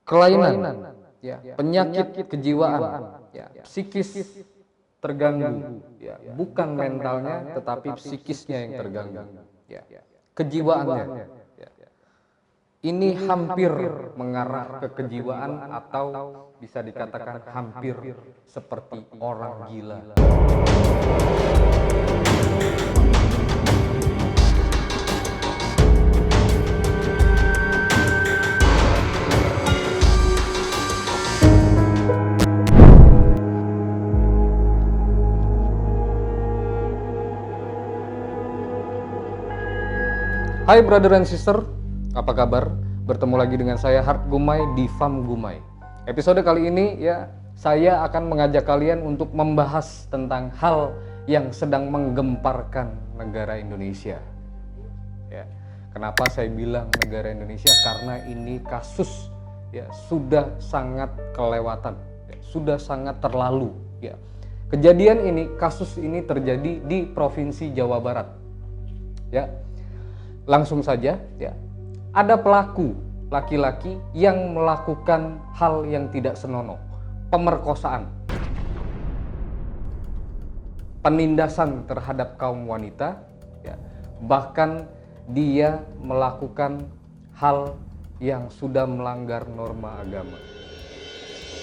kelainan, ya, penyakit kejiwaan, ya, psikis terganggu, ya, bukan mentalnya tetapi psikisnya yang terganggu, ya, kejiwaannya, ya. Ini hampir mengarah ke kejiwaan atau bisa dikatakan hampir seperti orang gila. Hai brother and sister, apa kabar? Bertemu lagi dengan saya Hart Gumai di Fam Gumai. Episode kali ini ya, saya akan mengajak kalian untuk membahas tentang hal yang sedang menggemparkan negara Indonesia. Ya, kenapa saya bilang negara Indonesia? Karena ini kasus ya sudah sangat kelewatan, ya, sudah sangat terlalu. Ya, kejadian ini, kasus ini terjadi di Provinsi Jawa Barat. Ya. Langsung saja, ya, ada pelaku laki-laki yang melakukan hal yang tidak senonoh, pemerkosaan, penindasan terhadap kaum wanita, ya, bahkan dia melakukan hal yang sudah melanggar norma agama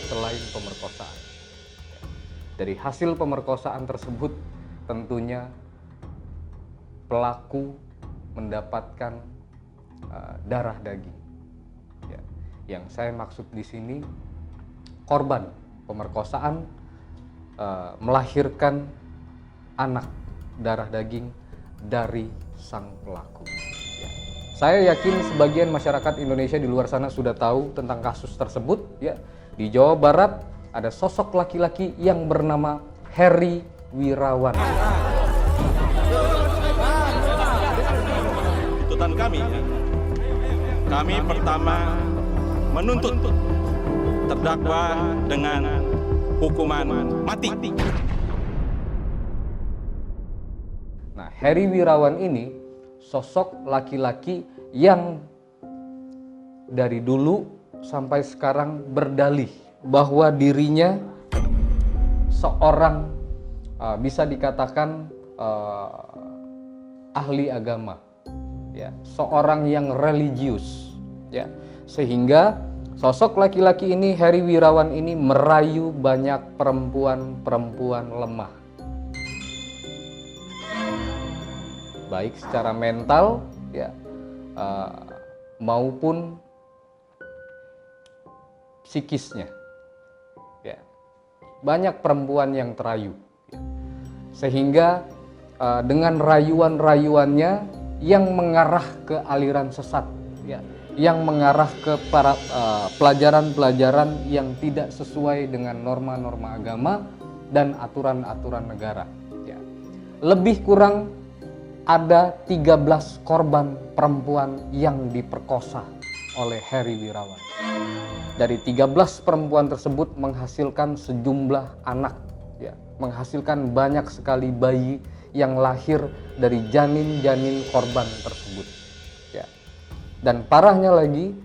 selain pemerkosaan. Dari hasil pemerkosaan tersebut, tentunya pelaku mendapatkan darah daging. Ya. Yang saya maksud di sini, korban pemerkosaan melahirkan anak darah daging dari sang pelaku. Ya. Saya yakin sebagian masyarakat Indonesia di luar sana sudah tahu tentang kasus tersebut. Ya. Di Jawa Barat ada sosok laki-laki yang bernama Heri Wirawan. Kami pertama menuntut terdakwa dengan hukuman mati. Nah, Heri Wirawan ini sosok laki-laki yang dari dulu sampai sekarang berdalih bahwa dirinya seorang bisa dikatakan ahli agama. Ya, seorang yang religius, ya, sehingga sosok laki-laki ini, Heri Wirawan ini, merayu banyak perempuan-perempuan lemah, baik secara mental, ya, maupun psikisnya, ya, banyak perempuan yang terayu, ya. Sehingga dengan rayuan-rayuannya yang mengarah ke aliran sesat, ya, yang mengarah ke para pelajaran-pelajaran yang tidak sesuai dengan norma-norma agama dan aturan-aturan negara. Ya. Lebih kurang ada 13 korban perempuan yang diperkosa oleh Heri Wirawan. Dari 13 perempuan tersebut menghasilkan sejumlah anak, ya, menghasilkan banyak sekali bayi yang lahir dari janin-janin korban tersebut, ya. Dan parahnya lagi,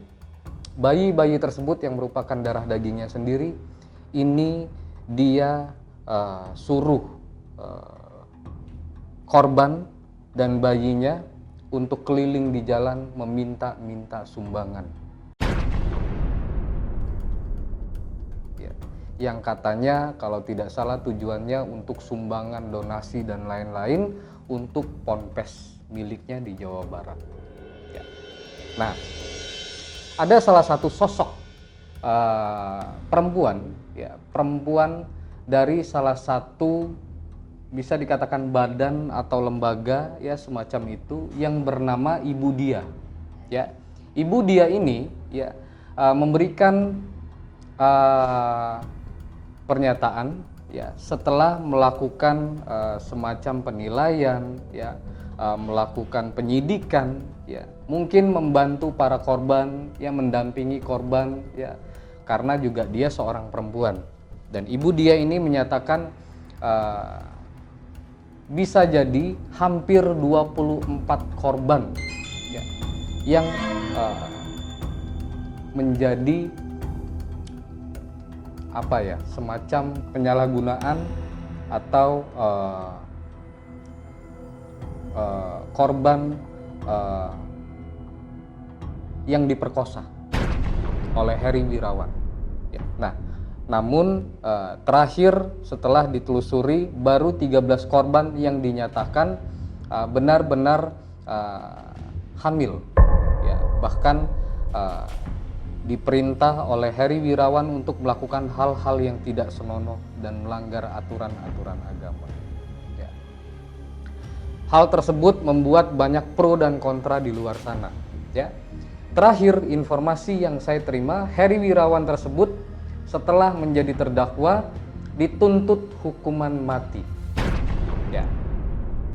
bayi-bayi tersebut yang merupakan darah dagingnya sendiri, ini dia suruh korban dan bayinya untuk keliling di jalan meminta-minta sumbangan, ya. Yang katanya kalau tidak salah tujuannya untuk sumbangan, donasi dan lain-lain untuk ponpes miliknya di Jawa Barat. Ya. Nah, ada salah satu sosok perempuan, ya, perempuan dari salah satu bisa dikatakan badan atau lembaga, ya, semacam itu, yang bernama Ibu Dia. Ya, Ibu Dia ini, ya, memberikan pernyataan, ya, setelah melakukan semacam penilaian, ya, melakukan penyidikan, ya, mungkin membantu para korban, ya, mendampingi korban, ya, karena juga dia seorang perempuan. Dan Ibu Dia ini menyatakan bisa jadi hampir 24 korban, ya, yang menjadi semacam penyalahgunaan atau korban yang diperkosa oleh Heri Wirawan. Ya. Nah, namun terakhir setelah ditelusuri baru 13 korban yang dinyatakan benar-benar hamil. Ya, bahkan diperintah oleh Heri Wirawan untuk melakukan hal-hal yang tidak senonoh dan melanggar aturan-aturan agama. Ya. Hal tersebut membuat banyak pro dan kontra di luar sana. Ya. Terakhir, informasi yang saya terima, Heri Wirawan tersebut setelah menjadi terdakwa dituntut hukuman mati. Ya.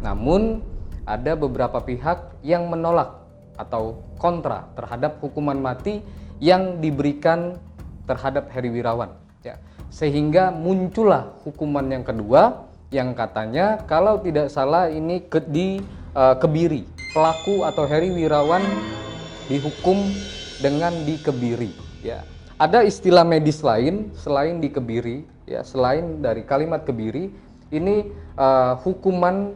Namun ada beberapa pihak yang menolak atau kontra terhadap hukuman mati yang diberikan terhadap Heri Wirawan. Ya. Sehingga muncullah hukuman yang kedua yang katanya kalau tidak salah ini dikebiri. Pelaku atau Heri Wirawan dihukum dengan dikebiri. Ya. Ada istilah medis lain selain dikebiri, ya, selain dari kalimat kebiri, ini hukuman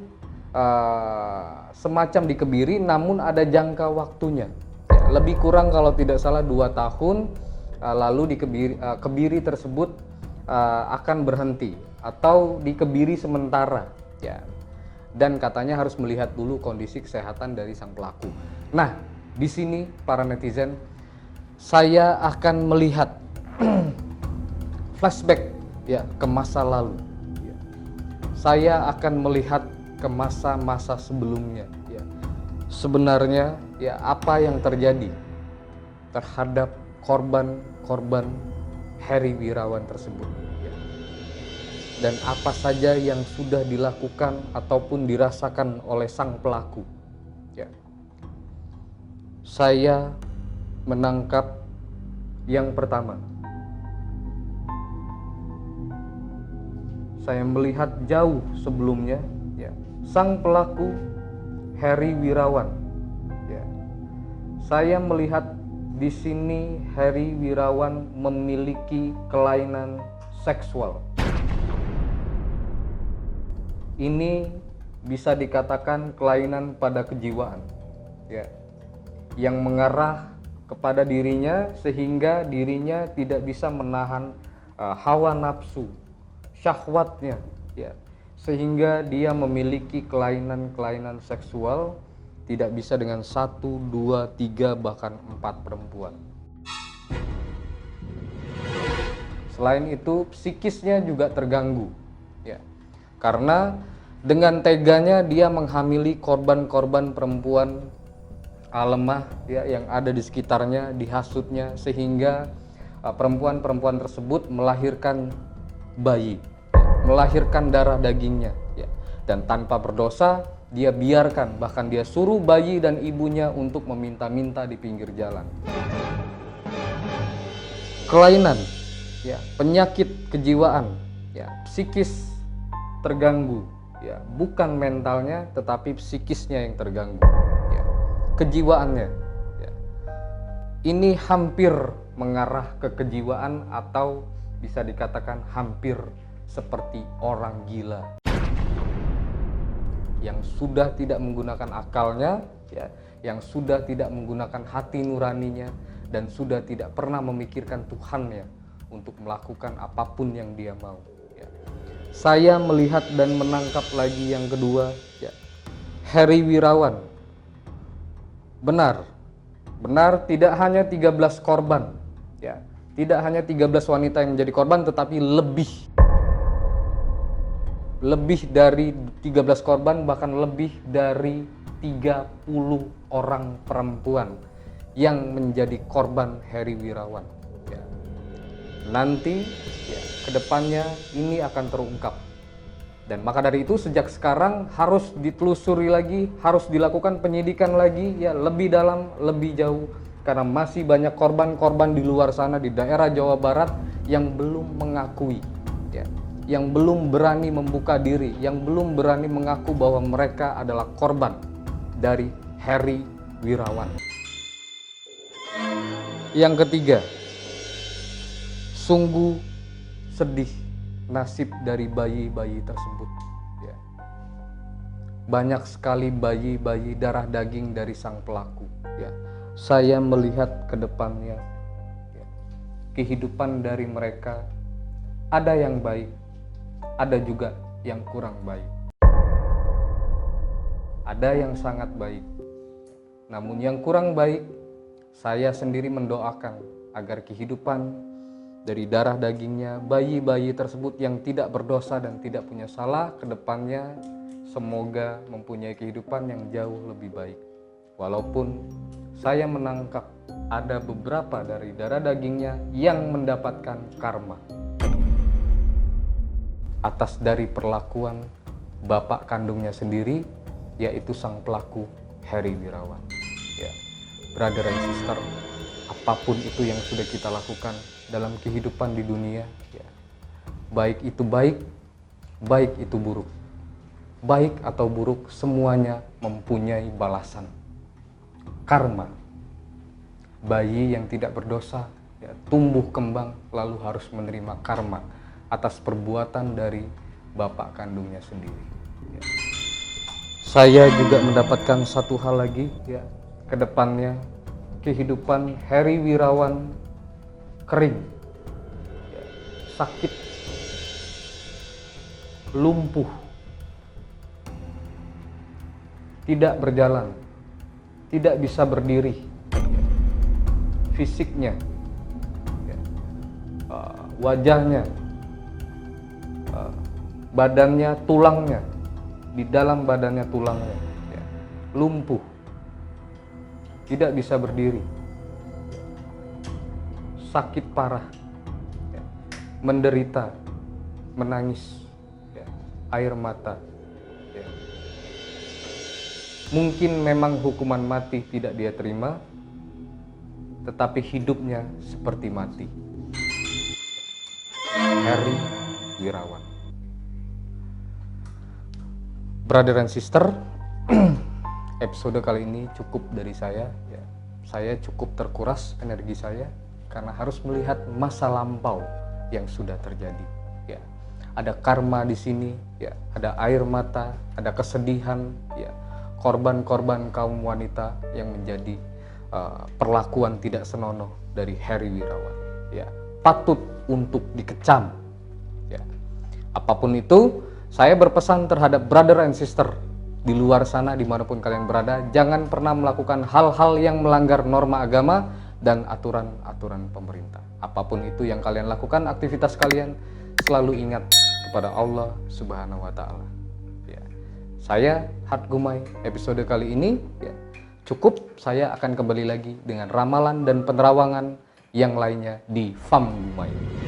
semacam dikebiri, namun ada jangka waktunya. Ya, lebih kurang kalau tidak salah 2 tahun, lalu kebiri tersebut akan berhenti atau dikebiri sementara. Ya. Dan katanya harus melihat dulu kondisi kesehatan dari sang pelaku. Nah, di sini para netizen, saya akan melihat flashback ya ke masa lalu. Ya. Saya akan melihat ke masa-masa sebelumnya. Ya. Sebenarnya ya apa yang terjadi terhadap korban-korban Heri Wirawan tersebut. Ya. Dan apa saja yang sudah dilakukan ataupun dirasakan oleh sang pelaku. Ya. Saya menangkap yang pertama. Saya melihat jauh sebelumnya, ya, sang pelaku Heri Wirawan. Ya. Saya melihat di sini Heri Wirawan memiliki kelainan seksual. Ini bisa dikatakan kelainan pada kejiwaan. Ya. Yang mengarah kepada dirinya sehingga dirinya tidak bisa menahan hawa nafsu, syahwatnya, ya, sehingga dia memiliki kelainan-kelainan seksual, tidak bisa dengan 1, 2, 3 bahkan 4 perempuan. Selain itu psikisnya juga terganggu, ya, karena dengan teganya dia menghamili korban-korban perempuan lemah ya yang ada di sekitarnya, dihasutnya sehingga perempuan-perempuan tersebut melahirkan bayi, melahirkan darah dagingnya ya. Dan tanpa berdosa dia biarkan, bahkan dia suruh bayi dan ibunya untuk meminta-minta di pinggir jalan. Kelainan ya, penyakit kejiwaan ya, psikis terganggu ya, bukan mentalnya tetapi psikisnya yang terganggu. Kejiwaannya ya. Ini hampir mengarah ke kejiwaan atau bisa dikatakan hampir seperti orang gila yang sudah tidak menggunakan akalnya ya, yang sudah tidak menggunakan hati nuraninya dan sudah tidak pernah memikirkan Tuhannya untuk melakukan apapun yang dia mau ya. Saya melihat dan menangkap lagi yang kedua ya, Heri Wirawan. Benar tidak hanya 13 korban ya, tidak hanya 13 wanita yang menjadi korban tetapi lebih dari 13 korban, bahkan lebih dari 30 orang perempuan yang menjadi korban Heri Wirawan ya. Nanti ya, kedepannya ini akan terungkap. Dan maka dari itu sejak sekarang harus ditelusuri lagi, harus dilakukan penyidikan lagi ya, lebih dalam, lebih jauh, karena masih banyak korban-korban di luar sana di daerah Jawa Barat yang belum mengakui ya, yang belum berani membuka diri, yang belum berani mengaku bahwa mereka adalah korban dari Heri Wirawan. Yang ketiga, sungguh sedih nasib dari bayi-bayi tersebut. Ya. Banyak sekali bayi-bayi darah daging dari sang pelaku. Ya. Saya melihat ke depannya, ya, kehidupan dari mereka ada yang baik, ada juga yang kurang baik. Ada yang sangat baik, namun yang kurang baik, saya sendiri mendoakan agar kehidupan dari darah dagingnya bayi-bayi tersebut yang tidak berdosa dan tidak punya salah ke depannya semoga mempunyai kehidupan yang jauh lebih baik. Walaupun saya menangkap ada beberapa dari darah dagingnya yang mendapatkan karma atas dari perlakuan bapak kandungnya sendiri, yaitu sang pelaku Heri Wirawan. Ya, brother and sister, apapun itu yang sudah kita lakukan dalam kehidupan di dunia, ya, baik itu baik, baik itu buruk, baik atau buruk semuanya mempunyai balasan. Karma. Bayi yang tidak berdosa, ya, tumbuh kembang lalu harus menerima karma atas perbuatan dari bapak kandungnya sendiri. Ya. Saya juga mendapatkan satu hal lagi, ya, ke depannya kehidupan Heri Wirawan kering, ya, sakit, lumpuh, tidak berjalan, tidak bisa berdiri, fisiknya, ya, wajahnya, badannya, tulangnya, di dalam badannya tulangnya, ya, lumpuh, tidak bisa berdiri, sakit parah, ya, menderita, menangis, ya, air mata. Ya. Mungkin memang hukuman mati tidak dia terima, tetapi hidupnya seperti mati. Heri Wirawan. Brother and sister, episode kali ini cukup dari saya. Ya. Saya cukup terkuras energi saya karena harus melihat masa lampau yang sudah terjadi. Ya. Ada karma di sini, ya. Ada air mata, ada kesedihan, ya. Korban-korban kaum wanita yang menjadi perlakuan tidak senonoh dari Heri Wirawan. Ya. Patut untuk dikecam. Ya. Apapun itu, saya berpesan terhadap brother and sister di luar sana dimanapun kalian berada, jangan pernah melakukan hal-hal yang melanggar norma agama dan aturan-aturan pemerintah. Apapun itu yang kalian lakukan, aktivitas kalian, selalu ingat kepada Allah Subhanahu wa Ta'ala. Ya. Saya Hart Gumai, episode kali ini ya, cukup. Saya akan kembali lagi dengan ramalan dan penerawangan yang lainnya di Fam Gumai.